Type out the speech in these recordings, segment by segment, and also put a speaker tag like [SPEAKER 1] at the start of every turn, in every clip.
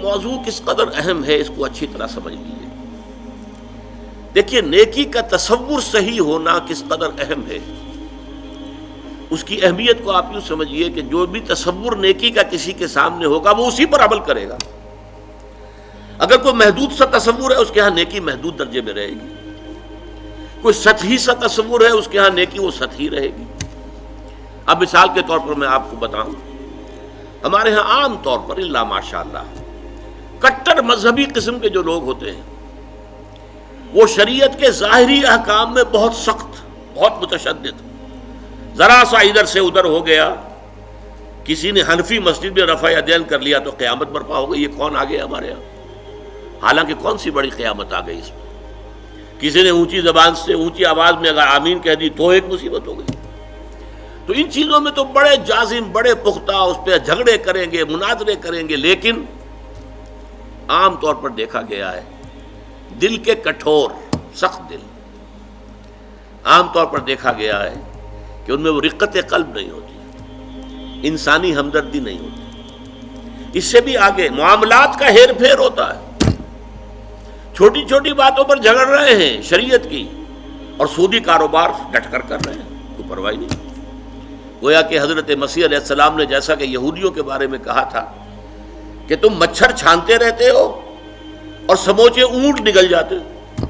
[SPEAKER 1] موضوع کس قدر اہم ہے اس کو اچھی طرح سمجھ لیجیے. دیکھیے نیکی کا تصور صحیح ہونا کس قدر اہم ہے. اس کی اہمیت کو آپ یوں سمجھیے کہ جو بھی تصور نیکی کا کسی کے سامنے ہوگا وہ اسی پر عمل کرے گا. اگر کوئی محدود سا تصور ہے اس کے ہاں نیکی محدود درجے میں رہے گی. کوئی سطحی سا تصور ہے اس کے ہاں نیکی وہ سطحی رہے گی. اب مثال کے طور پر میں آپ کو بتاؤں، ہمارے ہاں عام طور پر الا ماشاء اللہ کٹر مذہبی قسم کے جو لوگ ہوتے ہیں وہ شریعت کے ظاہری احکام میں بہت سخت، بہت متشدد. ذرا سا ادھر سے ادھر ہو گیا، کسی نے حنفی مسجد میں رفع یدین کر لیا تو قیامت برپا ہو گئی. یہ کون آ گیا ہمارے یہاں؟ حالانکہ کون سی بڑی قیامت آ گئی اس میں. کسی نے اونچی زبان سے اونچی آواز میں اگر آمین کہہ دی تو ایک مصیبت ہو گئی. تو ان چیزوں میں تو بڑے جازم، بڑے پختہ اس پہ جھگڑے کریں گے، مناظرے کریں گے، لیکن عام طور پر دیکھا گیا ہے دل کے کٹھور سخت دل، عام طور پر دیکھا گیا ہے کہ ان میں وہ رقت قلب نہیں ہوتی، انسانی ہمدردی نہیں ہوتی. اس سے بھی آگے معاملات کا ہیر پھیر ہوتا ہے. چھوٹی چھوٹی باتوں پر جھگڑ رہے ہیں شریعت کی اور سودی کاروبار ڈٹ کر رہے ہیں، کوئی پرواہ نہیں. گویا کہ حضرت مسیح علیہ السلام نے جیسا کہ یہودیوں کے بارے میں کہا تھا کہ تم مچھر چھانتے رہتے ہو اور سموچے اونٹ نگل جاتے ہو.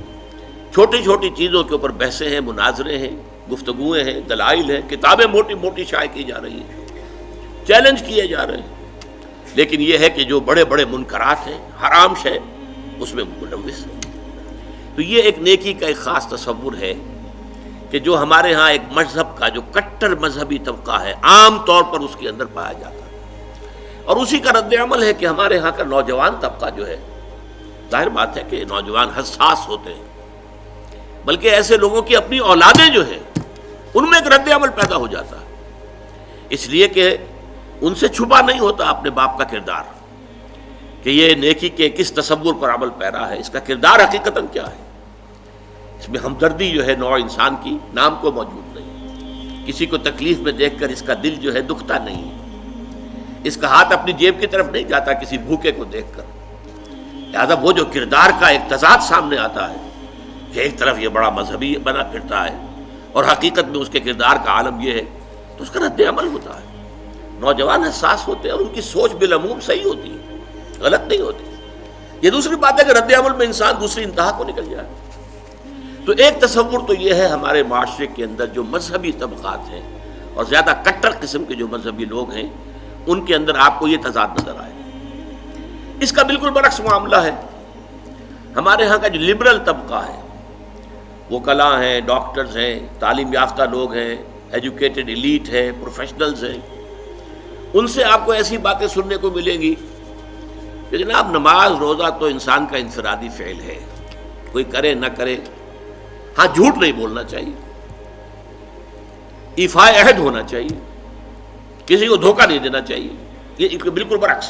[SPEAKER 1] چھوٹی چھوٹی چیزوں کے اوپر بحثیں ہیں، مناظرے ہیں، گفتگویں ہیں، دلائل ہیں، کتابیں موٹی موٹی شائع کی جا رہی ہیں، چیلنج کیے جا رہے ہیں. لیکن یہ ہے کہ جو بڑے بڑے منکرات ہیں، حرام شے، اس میں ملوث ہے. تو یہ ایک نیکی کا ایک خاص تصور ہے کہ جو ہمارے ہاں ایک مذہب کا جو کٹر مذہبی طبقہ ہے عام طور پر اس کے اندر پایا جاتا ہے. اور اسی کا رد عمل ہے کہ ہمارے ہاں کا نوجوان طبقہ جو ہے، ظاہر بات ہے کہ نوجوان حساس ہوتے ہیں، بلکہ ایسے لوگوں کی اپنی اولادیں جو ہیں ان میں ایک رد عمل پیدا ہو جاتا ہے، اس لیے کہ ان سے چھپا نہیں ہوتا اپنے باپ کا کردار کہ یہ نیکی کے کس تصور پر عمل پیرا ہے، اس کا کردار حقیقتاً کیا ہے. اس میں ہمدردی جو ہے نوع انسان کی نام کو موجود نہیں. کسی کو تکلیف میں دیکھ کر اس کا دل جو ہے دکھتا نہیں، اس کا ہاتھ اپنی جیب کی طرف نہیں جاتا کسی بھوکے کو دیکھ کر. لہذا وہ جو کردار کا ایک تضاد سامنے آتا ہے کہ ایک طرف یہ بڑا مذہبی بنا پھرتا ہے اور حقیقت میں اس کے کردار کا عالم یہ ہے، تو اس کا رد عمل ہوتا ہے. نوجوان حساس ہوتے ہیں اور ان کی سوچ بالعموم صحیح ہوتی ہے، غلط نہیں ہوتی. یہ دوسری بات ہے کہ رد عمل میں انسان دوسری انتہا کو نکل جائے. تو ایک تصور تو یہ ہے ہمارے معاشرے کے اندر جو مذہبی طبقات ہیں اور زیادہ کٹر قسم کے جو مذہبی لوگ ہیں ان کے اندر آپ کو یہ تضاد نظر آئے. اس کا بالکل برعکس معاملہ ہے ہمارے ہاں کا جو لبرل طبقہ ہے، وکلاء ہیں، ڈاکٹرز ہیں، تعلیم یافتہ لوگ ہیں، ایجوکیٹڈ ایلیٹ ہے، پروفیشنلز ہیں. ان سے آپ کو ایسی باتیں سننے کو ملیں گی کہ جناب نماز روزہ تو انسان کا انفرادی فعل ہے، کوئی کرے نہ کرے، ہاں جھوٹ نہیں بولنا چاہیے، ایفاء عہد ہونا چاہیے، کسی کو دھوکہ نہیں دینا چاہیے. یہ بالکل برعکس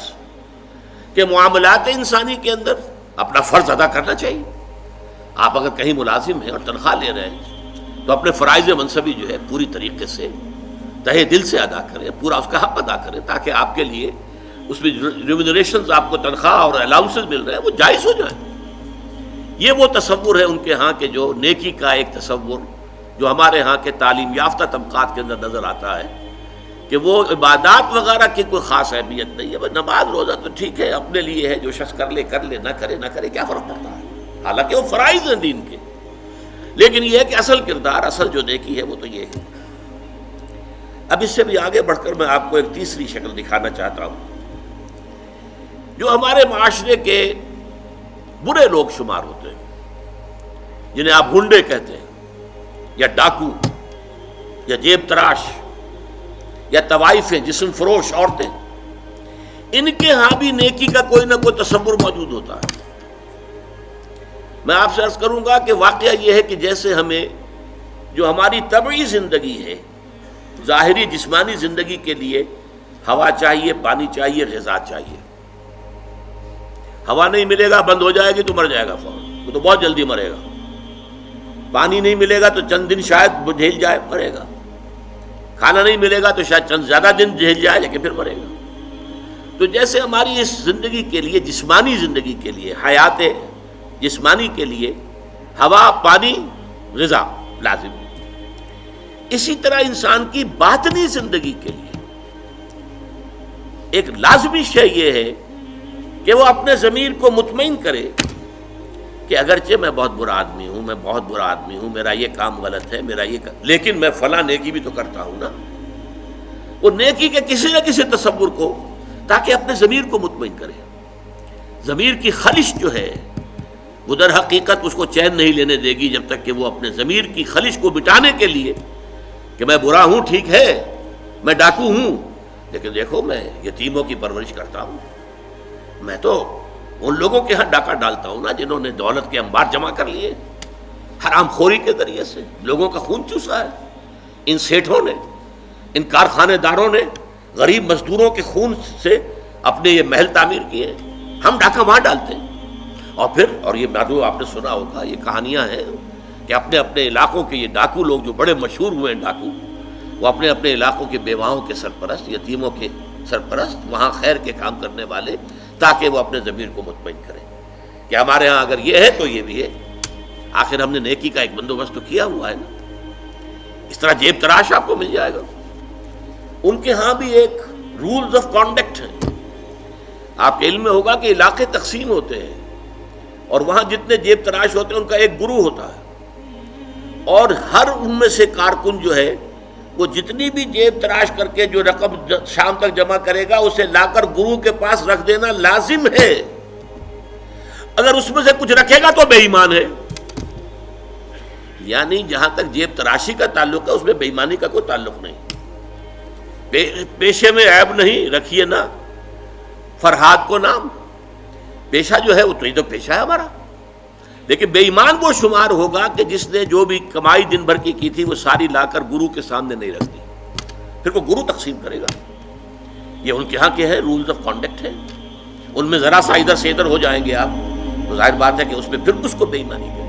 [SPEAKER 1] کہ معاملات انسانی کے اندر اپنا فرض ادا کرنا چاہیے. آپ اگر کہیں ملازم ہیں اور تنخواہ لے رہے ہیں تو اپنے فرائض منصبی جو ہے پوری طریقے سے تہہ دل سے ادا کریں، پورا اس کا حق ادا کریں، تاکہ آپ کے لیے اس میں ریمونریشنز آپ کو تنخواہ اور الاؤنسز مل رہے ہیں وہ جائز ہو جائیں. یہ وہ تصور ہے ان کے ہاں کے جو نیکی کا ایک تصور جو ہمارے ہاں کے تعلیم یافتہ طبقات کے اندر نظر آتا ہے کہ وہ عبادات وغیرہ کی کوئی خاص اہمیت نہیں ہے. نماز روزہ تو ٹھیک ہے اپنے لیے ہے، جو شخص کر لے، نہ کرے کیا فرق پڑتا ہے، حالانکہ وہ فرائض ہیں دین کے. لیکن یہ ہے کہ اصل کردار، اصل جو نیکی ہے وہ تو یہ ہے. اب اس سے بھی آگے بڑھ کر میں آپ کو ایک تیسری شکل دکھانا چاہتا ہوں جو ہمارے معاشرے کے برے لوگ شمار ہوتے ہیں، جنہیں آپ گنڈے کہتے ہیں یا ڈاکو یا جیب تراش یا طوائفیں، جسم فروش عورتیں. ان کے ہاں بھی نیکی کا کوئی نہ کوئی تصور موجود ہوتا ہے. میں آپ سے عرض کروں گا کہ واقعہ یہ ہے کہ جیسے ہمیں جو ہماری طبعی زندگی ہے، ظاہری جسمانی زندگی کے لیے ہوا چاہیے، پانی چاہیے، غذا چاہیے. ہوا نہیں ملے گا بند ہو جائے گی تو مر جائے گا فوراً، وہ تو بہت جلدی مرے گا. پانی نہیں ملے گا تو چند دن شاید جھیل جائے، مرے گا. کھانا نہیں ملے گا تو شاید چند زیادہ دن جھیل جائے لیکن پھر مرے گا. تو جیسے ہماری اس زندگی کے لیے، جسمانی زندگی کے لیے، حیات جسمانی کے لیے ہوا، پانی، غذا لازم ہے، اسی طرح انسان کی باطنی زندگی کے لیے ایک لازمی شے یہ ہے کہ وہ اپنے ضمیر کو مطمئن کرے کہ اگرچہ میں بہت برا آدمی ہوں، میں بہت برا آدمی ہوں، میرا یہ کام غلط ہے، میرا یہ لیکن میں فلاں نیکی بھی تو کرتا ہوں نا، وہ نیکی کے کسی نہ کسی تصور کو، تاکہ اپنے ضمیر کو مطمئن کرے۔ ضمیر کی خلش جو ہے وہ در حقیقت اس کو چین نہیں لینے دے گی جب تک کہ وہ اپنے ضمیر کی خلش کو مٹانے کے لیے کہ میں برا ہوں، ٹھیک ہے، میں ڈاکو ہوں، لیکن دیکھو میں یتیموں کی پرورش کرتا ہوں، میں تو ان لوگوں کے ہاں ڈاکہ ڈالتا ہوں نا جنہوں نے دولت کے انبار جمع کر لیے، حرام خوری کے ذریعے سے لوگوں کا خون چوسا ہے، ان سیٹھوں نے، ان کارخانے داروں نے غریب مزدوروں کے خون سے اپنے یہ محل تعمیر کیے، ہم ڈاکہ وہاں ڈالتے ہیں۔ اور یہ معلوم آپ نے سنا ہوگا، یہ کہانیاں ہیں کہ اپنے اپنے علاقوں کے یہ ڈاکو لوگ جو بڑے مشہور ہوئے ہیں ڈاکو، وہ اپنے اپنے علاقوں کے بیواؤں کے سرپرست، یتیموں کے سرپرست، وہاں خیر کے کام کرنے والے، تاکہ وہ اپنے ضمیر کو مطمئن کریں کہ ہمارے ہاں اگر یہ ہے تو یہ بھی ہے، آخر ہم نے نیکی کا ایک بندوبست تو کیا ہوا ہے نا۔ اس طرح جیب تراش آپ کو مل جائے گا، ان کے ہاں بھی ایک رولز آف کانڈکٹ ہیں۔ آپ کے علم میں ہوگا کہ علاقے تقسیم ہوتے ہیں اور وہاں جتنے جیب تراش ہوتے ہیں ان کا ایک گروہ ہوتا ہے، اور ہر ان میں سے کارکن جو ہے وہ جتنی بھی جیب تراش کر کے جو رقم شام تک جمع کرے گا اسے لا کر گروہ کے پاس رکھ دینا لازم ہے۔ اگر اس میں سے کچھ رکھے گا تو بے ایمان ہے، یعنی جہاں تک جیب تراشی کا تعلق ہے اس میں بے ایمانی کا کوئی تعلق نہیں۔ پیشے میں عیب نہیں، رکھیے نا فرہاد کو نام، پیشہ جو ہے وہ تو پیشہ ہے ہمارا، لیکن بے ایمان وہ شمار ہوگا کہ جس نے جو بھی کمائی دن بھر کی تھی وہ ساری لا کر گرو کے سامنے نہیں رکھ دی، پھر وہ گرو تقسیم کرے گا۔ یہ ان کے ہاں کے ہے رولز آف کانڈکٹ ہے، ان میں ذرا سا ادھر سے ادھر ہو جائیں گے آپ تو ظاہر بات ہے کہ اس میں پھر اس کو بے ایمانی کہیں۔